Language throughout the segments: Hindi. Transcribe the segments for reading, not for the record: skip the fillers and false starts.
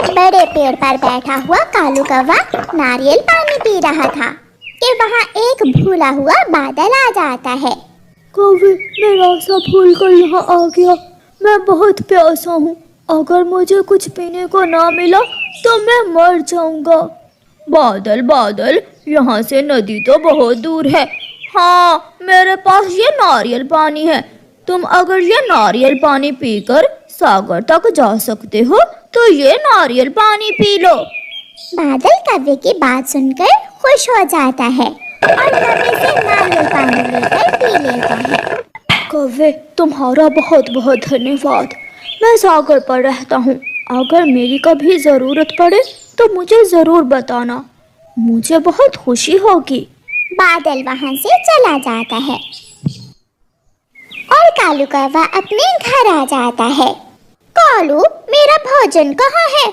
एक बड़े पेड़ पर बैठा हुआ कालू कौवा नारियल पानी पी रहा था कि वहाँ एक भूला हुआ बादल आ जाता है। कौवे, मेरा सा भूल कर यहाँ आ गया। मैं बहुत प्यासा हूँ। अगर मुझे कुछ पीने को ना मिला तो मैं मर जाऊंगा। बादल बादल, यहाँ से नदी तो बहुत दूर है। हाँ, मेरे पास ये नारियल पानी है। तुम अगर ये नारियल पानी पीकर सागर तक जा सकते हो तो ये नारियल पानी पी लो। बादल कौवे की बात सुनकर खुश हो जाता है और कौवे से नारियल पानी लेकर पी लेता है। कौवे, तुम्हारा बहुत बहुत धन्यवाद। मैं सागर पर रहता हूँ। अगर मेरी कभी ज़रूरत पड़े तो मुझे ज़रूर बताना। मुझे बहुत खुशी होगी। बादल वहाँ से चला जाता है और कालू कौवा अपने घर आ जाता है। कालू, मेरा भोजन कहाँ है?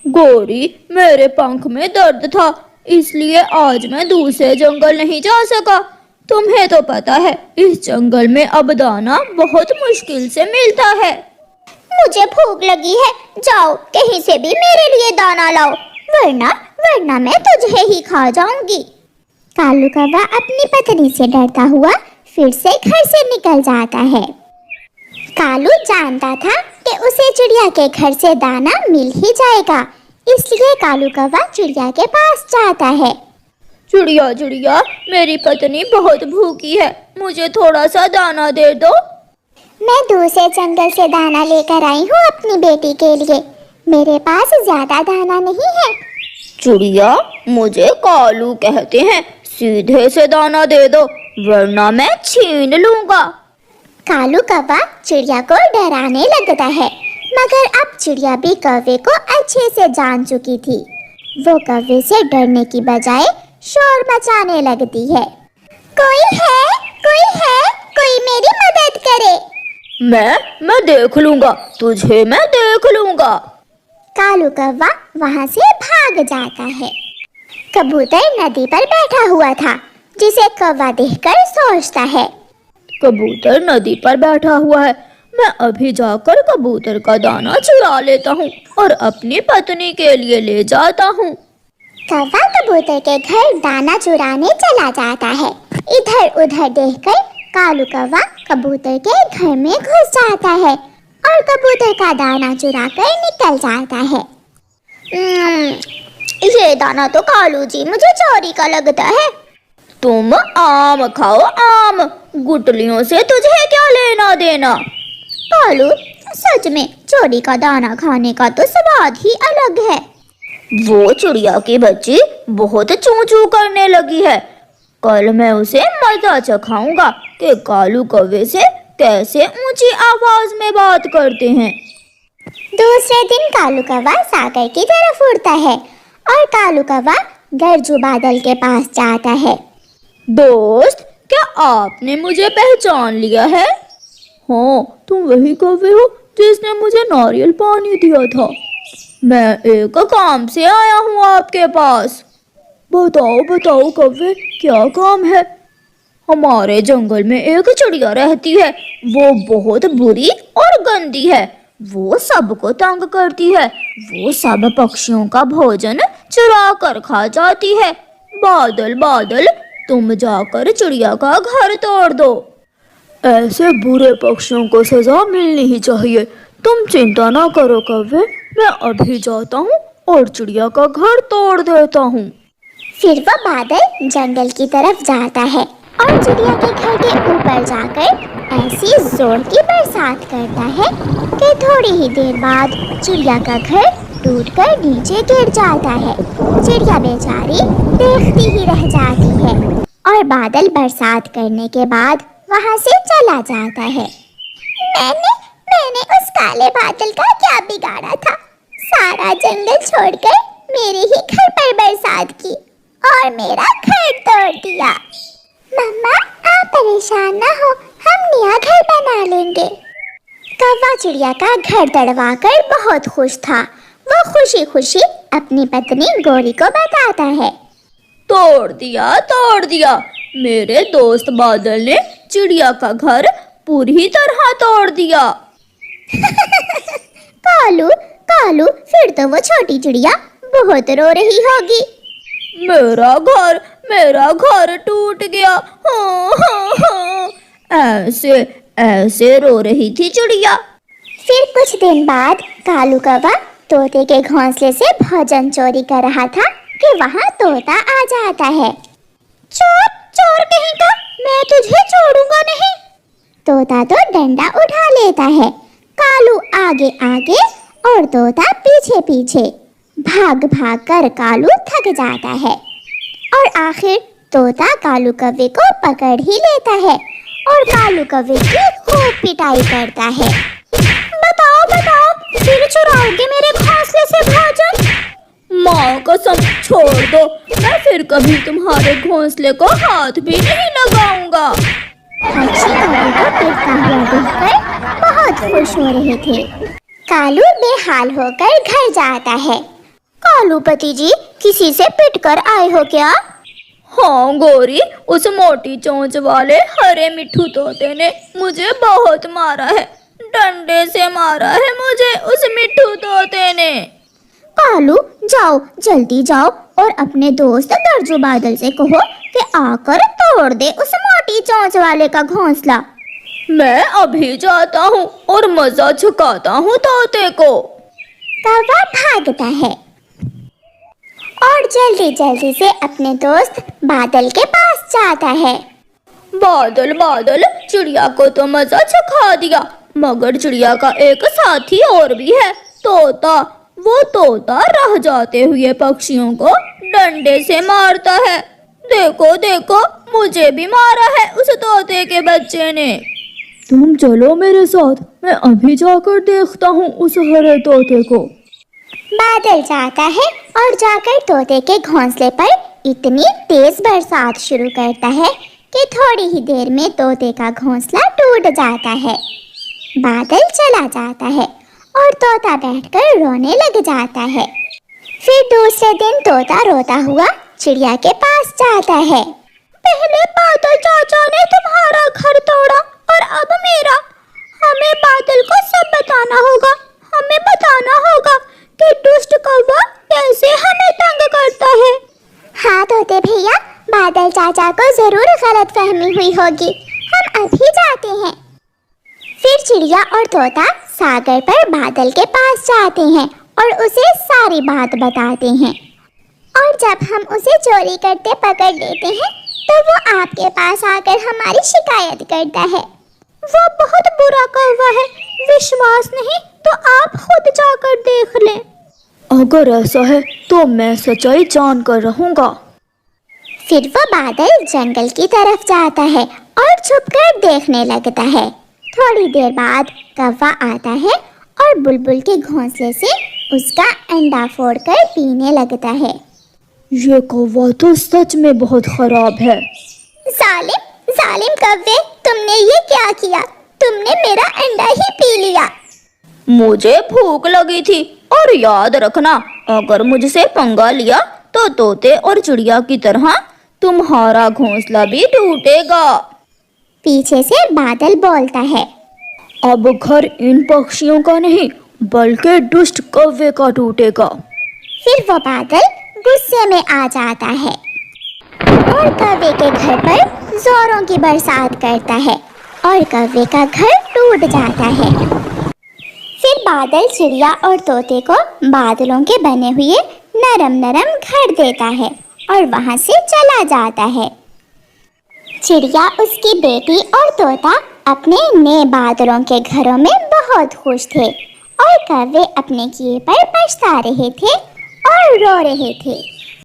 गोरी, मेरे पंख में दर्द था, इसलिए आज मैं दूसरे जंगल नहीं जा सका। तुम्हें तो पता है, इस जंगल में अब दाना बहुत मुश्किल से मिलता है। मुझे भूख लगी है, जाओ कहीं से भी मेरे लिए दाना लाओ, वरना वरना मैं तुझे ही खा जाऊंगी। कालू कौवा अपनी पत्नी से डरता हुआ फिर से घर से निकल जाता है। कालू जानता था कि उसे चिड़िया के घर से दाना मिल ही जाएगा, इसलिए कालू कौवा चिड़िया के पास जाता है। चिड़िया चिड़िया, मेरी पत्नी बहुत भूखी है, मुझे थोड़ा सा दाना दे दो। मैं दूसरे जंगल से दाना लेकर आई हूँ अपनी बेटी के लिए, मेरे पास ज्यादा दाना नहीं है। चिड़िया, मुझे कालू कहते हैं, सीधे से दाना दे दो वरना मैं छीन लूंगा। कालू कौवा चिड़िया को डराने लगता है, मगर अब चिड़िया भी कौवे को अच्छे से जान चुकी थी। वो कौवे से डरने की बजाय शोर मचाने लगती है। कोई है, कोई है, कोई मेरी मदद करे। मैं देख लूंगा, तुझे मैं देख लूंगा। कालू कौवा वहाँ से भाग जाता है। कबूतर नदी पर बैठा हुआ था, जिसे कौवा देखकर सोचता है। कबूतर नदी पर बैठा हुआ है, मैं अभी जाकर कबूतर का दाना चुरा लेता हूँ और अपनी पत्नी के लिए ले जाता हूँ। कौवा कबूतर के घर दाना चुराने चला जाता है। इधर उधर देखकर कालू कौवा कबूतर के घर में घुस जाता है और कबूतर का दाना चुरा कर निकल जाता है। ये दाना तो कालू जी मुझे चोरी का लगता है। तुम आम खाओ, आम, गुटलियों से तुझे क्या लेना देना। कालू, सच में चोरी का दाना खाने का तो स्वाद ही अलग है। वो चिड़िया की बच्ची बहुत चूं चूं करने लगी है। कल मैं उसे मजा चखाऊंगा कि कालू कौवे से कैसे ऊंची आवाज में बात करते हैं। दूसरे दिन कालू कौवा सागर की तरफ उड़ता है और कालू कौवा गरजू बादल के पास जाता है। दोस्त, क्या आपने मुझे पहचान लिया है? हाँ, तुम वही कौवे हो जिसने मुझे नारियल पानी दिया था। मैं एक काम से आया हूँ आपके पास। बताओ बताओ कौवे, क्या काम है? हमारे जंगल में एक चिड़िया रहती है, वो बहुत बुरी और गंदी है। वो सबको तंग करती है, वो सब पक्षियों का भोजन चुरा कर खा जाती है। बादल बादल, तुम जाकर चिड़िया का घर तोड़ दो। ऐसे बुरे पक्षियों को सजा मिलनी ही चाहिए। तुम चिंता ना करो कौवे, मैं अभी जाता हूँ और चिड़िया का घर तोड़ देता हूँ। फिर वह बादल जंगल की तरफ जाता है और चिड़िया के घर के ऊपर जाकर ऐसी जोर की बरसात करता है कि थोड़ी ही देर बाद चिड़िया का घर टूटकर नीचे गिर जाता है। चिड़िया बेचारी देखती ही रह जाती है और बादल बरसात करने के बाद वहाँ से चला जाता है। मैंने उस काले बादल का क्या बिगाड़ा था? सारा जंगल छोड़कर मेरे ही घर पर बरसात की और मेरा घर तोड़ दिया। मम्मा, आप परेशान ना हो, हम नया घर बना लेंगे। कौवा चिड़िया का घर तड़वाकर बहुत खुश था। वो खुशी खुशी अपनी पत्नी गोरी को बताता है। तोड़ दिया, मेरे दोस्त बादल ने चिड़िया का घर पूरी तरह तोड़ दिया। कालू, कालू, फिर तो वो छोटी चिड़िया बहुत रो रही होगी। मेरा घर टूट गया। हाँ हाँ हाँ, ऐसे ऐसे रो रही थी चिड़िया। फिर कुछ दिन बाद कालू कौवा तोते के घोंसले से भोजन चोरी कर रहा था कि वहाँ तोता आ जाता है। चोर, चोर कहीं का, मैं तुझे छोड़ूंगा नहीं। तोता तो डंडा उठा लेता है। कालू आगे आगे और तोता पीछे पीछे। भाग भाग कर कालू थक जाता है और आखिर तोता कालू कौवे को पकड़ ही लेता है और कालू कौवे की खूब पिटाई करता है। बताओ बताओ, फिर चुराओगे मेरे घोंसले से भोजन? माँ कसम, छोड़ दो, मैं फिर कभी तुम्हारे घोंसले को हाथ भी नहीं लगाऊंगा। पक्षी कालू को गिरता हुआ देखकर बहुत खुश हो रहे थे। कालू बेहाल होकर घर जाता है। कालू पति जी, किसी से पिट कर आए हो क्या? हाँ गोरी, उस मोटी चोंच वाले हरे मिट्ठू तोते ने मुझे बहुत मारा है। डंडे से मारा है मुझे उस मिट्ठू तोते ने। कालू, जाओ जल्दी जाओ और अपने दोस्त दर्जू बादल से कहो कि आकर तोड़ दे उस मोटी चोंच वाले का घोंसला। मैं अभी जाता हूँ और मजा चुकाता हूँ तोते को। कौवा भागता है और जल्दी जल्दी से अपने दोस्त बादल के पास जाता है। बादल बादल, चिड़िया को तो मजा चखा दिया, मगर चिड़िया का एक साथी और भी है, तोता। वो तोता रह जाते हुए पक्षियों को डंडे से मारता है। देखो देखो, मुझे भी मारा है उस तोते के बच्चे ने। तुम चलो मेरे साथ, मैं अभी जाकर देखता हूँ उस हरे तोते को। बादल जाता है और जाकर तोते के घोंसले पर इतनी तेज बरसात शुरू करता है कि थोड़ी ही देर में तोते का घोंसला टूट जाता है। बादल चला जाता है और तोता बैठकर रोने लग जाता है। फिर दूसरे दिन तोता रोता हुआ चिड़िया के पास जाता है। पहले बादल चाचा ने तुम्हारा घर तोड़ा और अब मेरा। हमें बादल को सब बताना होगा। हमें बताना होगा कि दुष्ट कौवा कैसे हमें तंग करता है। हाँ तोते भैया, बादल चाचा को जरूर गलतफहमी हुई होगी। हम अभी जाते हैं। फिर चिड़िया और तोता सागर पर बादल के पास जाते हैं और उसे सारी बात बताते हैं। और जब हम उसे चोरी करते पकड़ लेते हैं तो वो आपके पास आकर हमारी शिकायत करता है। वो बहुत बुरा कौवा है, विश्वास नहीं तो आप खुद जाकर देख लें। अगर ऐसा है तो मैं सच्चाई जान कर रहूंगा। फिर वो बादल जंगल की तरफ जाता है और छुपकर देखने लगता है। थोड़ी देर बाद कौवा आता है और बुलबुल के घोंसले से उसका अंडा फोड़कर पीने लगता है। ये कौवा तो सच में बहुत खराब है। जालिम जालिम कौवे, तुमने ये क्या किया? तुमने मेरा अंडा ही पी लिया। मुझे भूख लगी थी और याद रखना, अगर मुझसे पंगा लिया तो तोते और चिड़िया की तरह तुम्हारा घोंसला भी टूटेगा। पीछे से बादल बोलता है। अब घर इन पक्षियों का नहीं बल्कि दुष्ट कौवे का टूटेगा। फिर वो बादल गुस्से में आ जाता है और कौवे के घर पर जोरों की बरसात करता है और कौवे का घर टूट जाता है। फिर बादल चिड़िया और तोते को बादलों के बने हुए नरम नरम घर देता है और वहां से चला जाता है। चिड़िया, उसकी बेटी और तोता अपने नए बादलों के घरों में बहुत खुश थे और कौवे अपने किए पर पछता रहे थे और रो रहे थे।